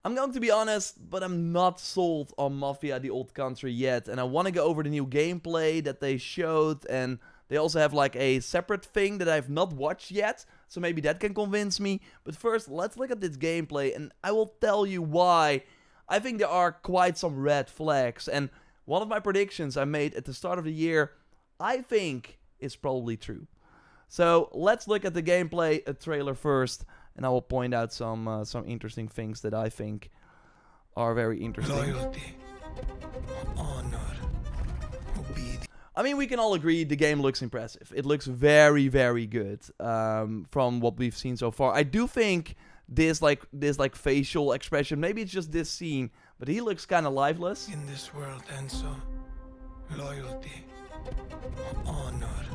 I'm going to be honest, but I'm not sold on Mafia the Old Country yet. And I want to go over the new gameplay that they showed. And they also have like a separate thing that I've not watched yet. So maybe that can convince me. But first, let's look at this gameplay. And I will tell you why I think there are quite some red flags. And one of my predictions I made at the start of the year, I think is probably true. So let's look at the gameplay trailer first. And I will point out some interesting things that I think are very interesting. Loyalty, honor, obedience. I mean, we can all agree the game looks impressive. It looks very, very good from what we've seen so far. I do think this facial expression, maybe it's just this scene, but he looks kind of lifeless. In this world, Enzo, loyalty, honor,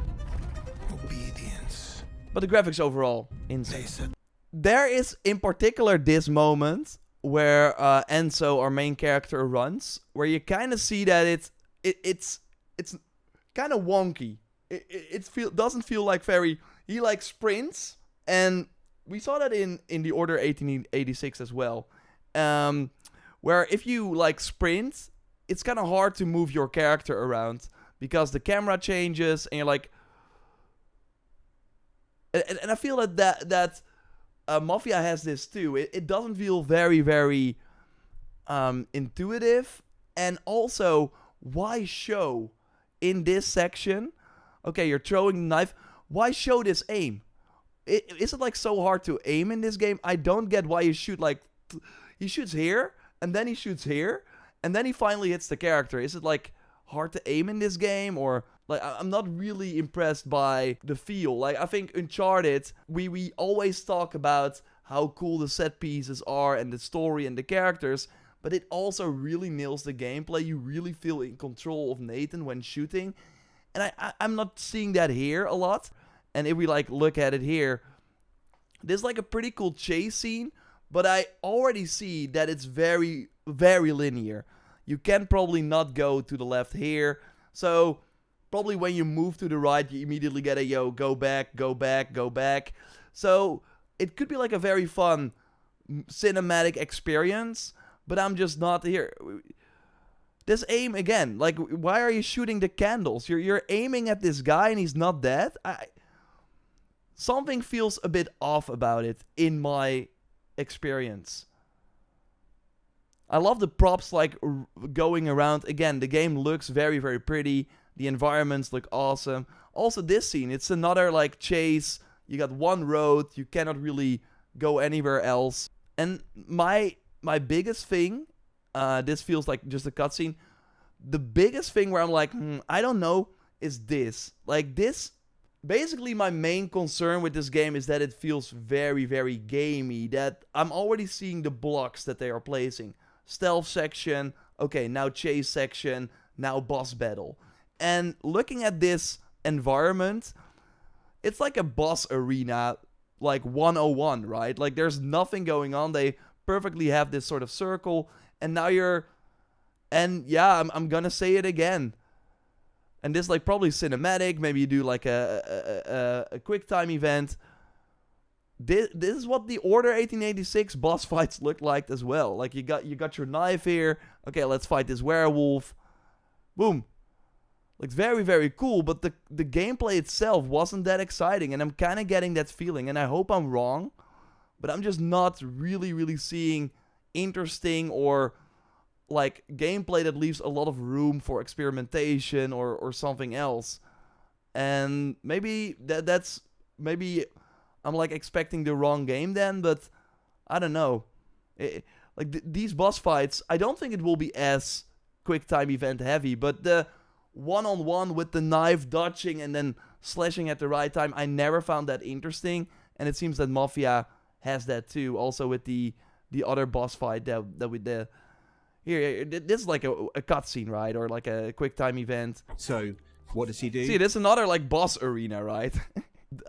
obedience. But the graphics overall, insane. They said There is, in particular, this moment where Enzo, our main character, runs, where you kind of see that it's kind of wonky. It doesn't feel like very. He like sprints, and we saw that in the Order 1886 as well, where if you like sprint, it's kind of hard to move your character around because the camera changes, and you're like, and I feel that. Mafia has this too. It doesn't feel very, very intuitive. And also, why show in this section? Okay, you're throwing the knife. Why show this aim? Is it like so hard to aim in this game? I don't get why you shoot like... He shoots here, and then he shoots here, and then he finally hits the character. Is it like hard to aim in this game, or... Like, I'm not really impressed by the feel. Like, I think Uncharted, we always talk about how cool the set pieces are and the story and the characters, but it also really nails the gameplay. You really feel in control of Nathan when shooting, and I'm not seeing that here a lot. And if we, like, look at it here, there's, like, a pretty cool chase scene, but I already see that it's very, very linear. You can probably not go to the left here, so... Probably when you move to the right, you immediately get a go back, go back, go back. So it could be like a very fun cinematic experience, but I'm just not here. This aim again, like why are you shooting the candles? You're aiming at this guy and he's not dead. Something feels a bit off about it in my experience. I love the props like going around. Again, the game looks very, very pretty. The environments look awesome. Also, this scene, it's another like chase. You got one road. You cannot really go anywhere else. And my biggest thing, this feels like just a cutscene. The biggest thing where I'm like, I don't know, is this. Like this, basically my main concern with this game is that it feels very, very gamey. That I'm already seeing the blocks that they are placing. Stealth section, okay, now chase section, now boss battle. And looking at this environment, it's like a boss arena, like 101, right? Like there's nothing going on. They perfectly have this sort of circle, and now you're, and yeah, I'm gonna say it again. And this like probably cinematic. Maybe you do like a quick time event. This is what the Order 1886 boss fights look like as well. Like you got your knife here. Okay, let's fight this werewolf. Boom. Like very, very cool, but the gameplay itself wasn't that exciting, and I'm kind of getting that feeling, and I hope I'm wrong, but I'm just not really, really seeing interesting or like gameplay that leaves a lot of room for experimentation or something else. And maybe that's maybe I'm like expecting the wrong game then, but I don't know. These boss fights, I don't think it will be as quick time event heavy, but the one-on-one with the knife dodging and then slashing at the right time, I never found that interesting, and it seems that Mafia has that too, also with the other boss fight that we did. Here, this is like a cutscene, right? Or like a quick time event. So, what does he do? See, this is another like boss arena, right?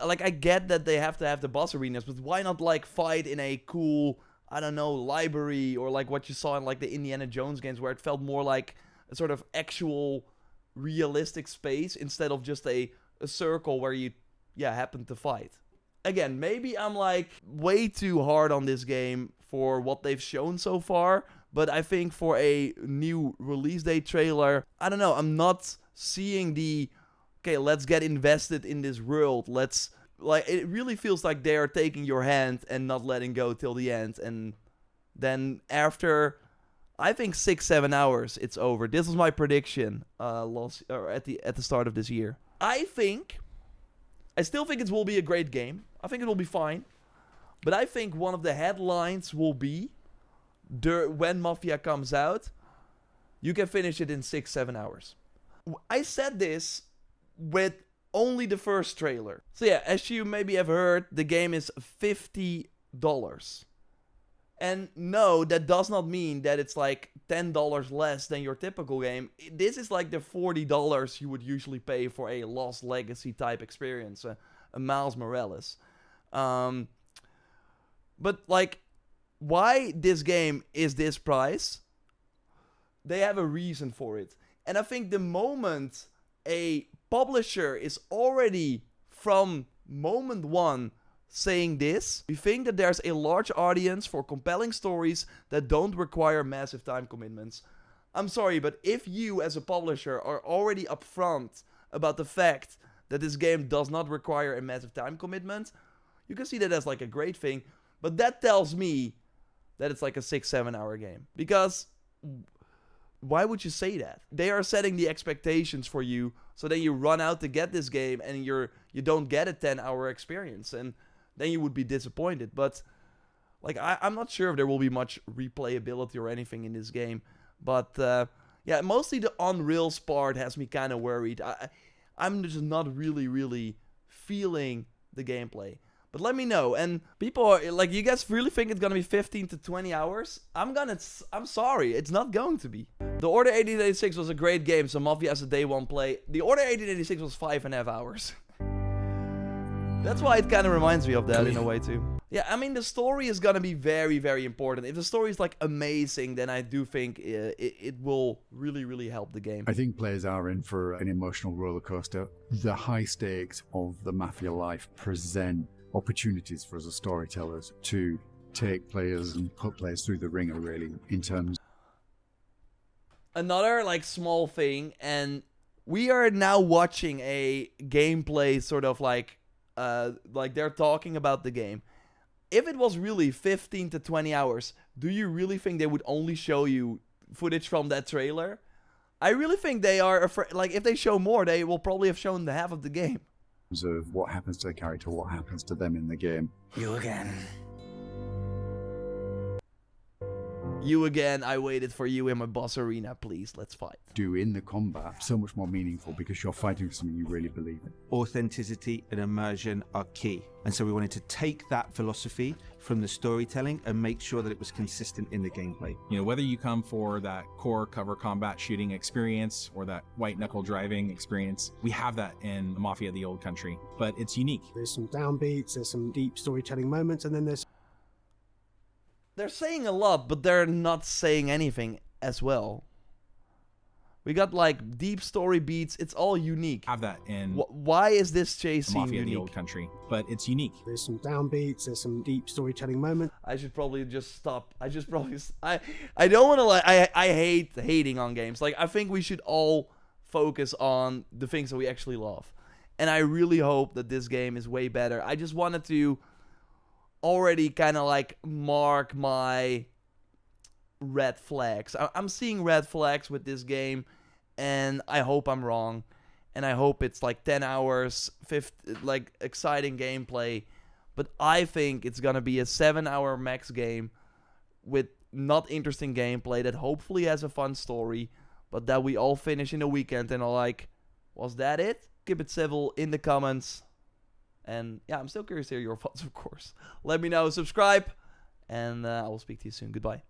Like, I get that they have to have the boss arenas, but why not like fight in a cool, I don't know, library, or like what you saw in like the Indiana Jones games, where it felt more like a sort of actual realistic space instead of just a circle where you happen to fight. Again, maybe I'm like way too hard on this game for what they've shown so far. But I think for a new release date trailer, I don't know, I'm not seeing the, okay, let's get invested in this world. It really feels like they are taking your hand and not letting go till the end. And then after, I think 6-7 hours, it's over. This was my prediction at the start of this year. I still think it will be a great game. I think it will be fine. But I think one of the headlines will be, when Mafia comes out, you can finish it in 6-7 hours. I said this with only the first trailer. So yeah, as you maybe have heard, the game is $50. And no, that does not mean that it's like $10 less than your typical game. This is like the $40 you would usually pay for a Lost Legacy type experience, a Miles Morales. But like, why this game is this price? They have a reason for it. And I think the moment a publisher is already from moment one saying this, we think that there's a large audience for compelling stories that don't require massive time commitments. I'm sorry, but if you as a publisher are already upfront about the fact that this game does not require a massive time commitment, you can see that as like a great thing. But that tells me that it's like a 6-7 hour game. Because why would you say that? They are setting the expectations for you, so then you run out to get this game and you don't get a 10-hour experience, and then you would be disappointed. But like, I'm not sure if there will be much replayability or anything in this game. But yeah, mostly the on-rails part has me kind of worried. I'm just not really feeling the gameplay. But let me know. And people are like, you guys really think it's gonna be 15 to 20 hours? I'm sorry, it's not going to be. The Order 1886 was a great game, so Mafia has a day one play. The Order 1886 was 5.5 hours. That's why it kind of reminds me of that in a way too. Yeah, I mean, the story is gonna be very important. If the story is like amazing, then I do think it will really help the game. I think players are in for an emotional roller coaster. The high stakes of the Mafia life present opportunities for us as storytellers to take players and put players through the ringer, really, in terms. Another like small thing, and we are now watching a gameplay sort of like they're talking about the game. If it was really 15 to 20 hours, do you really think they would only show you footage from that trailer? I really think they are afraid, like if they show more, they will probably have shown the half of the game. Of what happens to the character, what happens to them in the game. You again. You again, I waited for you in my boss arena, please, let's fight. Do in the combat so much more meaningful because you're fighting for something you really believe in. Authenticity and immersion are key. And so we wanted to take that philosophy from the storytelling and make sure that it was consistent in the gameplay. You know, whether you come for that core cover combat shooting experience or that white knuckle driving experience, we have that in Mafia: The Old Country, but it's unique. There's some downbeats, there's some deep storytelling moments, and then They're saying a lot, but they're not saying anything as well. We got like deep story beats. It's all unique. Have that in why is this chase scene Mafia: unique? The Old Country, but it's unique. there's some downbeats, there's some deep storytelling moments. I should probably just stop. I don't want to like. I hate hating on games. Like, I think we should all focus on the things that we actually love. And I really hope that this game is way better. I just wanted to already kind of like mark my red flags. I'm seeing red flags with this game, and I hope I'm wrong. And I hope it's like 10 hours, like exciting gameplay. But I think it's gonna be a 7-hour max game with not interesting gameplay that hopefully has a fun story, but that we all finish in a weekend and are like, was that it? Keep it civil in the comments. And yeah, I'm still curious to hear your thoughts, of course. Let me know, subscribe, and I will speak to you soon. Goodbye.